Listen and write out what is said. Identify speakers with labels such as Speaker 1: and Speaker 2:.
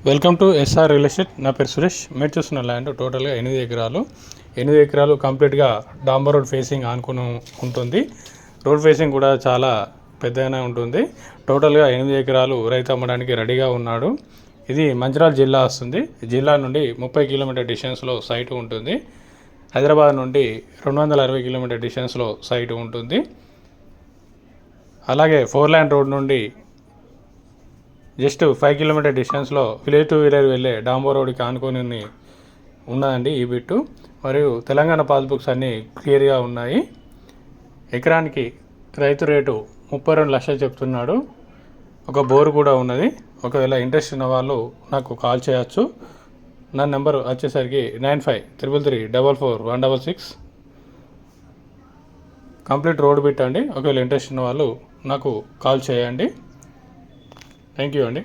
Speaker 1: Welcome to SR real estate. నా పేరు సురేష్. మీరు చూస్తున్న ల్యాండ్ టోటల్గా 8 ఎకరాలు. 8 ఎకరాలు కంప్లీట్గా డాంబర్ రోడ్ ఫేసింగ్ ఆనుకుని ఉంటుంది. రోడ్ ఫేసింగ్ కూడా చాలా పెద్దగానే ఉంటుంది. టోటల్గా 8 ఎకరాలు రైతు అమ్మడానికి రెడీగా ఉన్నాడు. ఇది మంచిర్యాల జిల్లా వస్తుంది. జిల్లా నుండి 30 కిలోమీటర్ డిస్టెన్స్లో సైట్ ఉంటుంది. హైదరాబాద్ నుండి 260 కిలోమీటర్ డిస్టెన్స్లో సైట్ ఉంటుంది. అలాగే 4 లైన్ రోడ్ నుండి జస్ట్ 5 కిలోమీటర్ డిస్టెన్స్లో విలేజ్ టు విలేజ్ వెళ్ళే డాంబర్ రోడ్కి ఆనుకొని ఉన్నదండి ఈ బిట్టు. మరియు తెలంగాణ పాస్బుక్స్ అన్నీ క్లియర్గా ఉన్నాయి. ఎకరానికి రైతు రేటు 32 లక్షలు చెప్తున్నాడు. ఒక బోరు కూడా ఉన్నది. ఒకవేళ ఇంట్రెస్ట్ ఉన్న వాళ్ళు నాకు కాల్ చేయొచ్చు. నా నెంబర్ వచ్చేసరికి 9533344166. కంప్లీట్ రోడ్ బిట్ అండి. ఒకవేళ ఇంట్రెస్ట్ ఉన్న వాళ్ళు నాకు కాల్ చేయండి. థ్యాంక్ యూ అండి.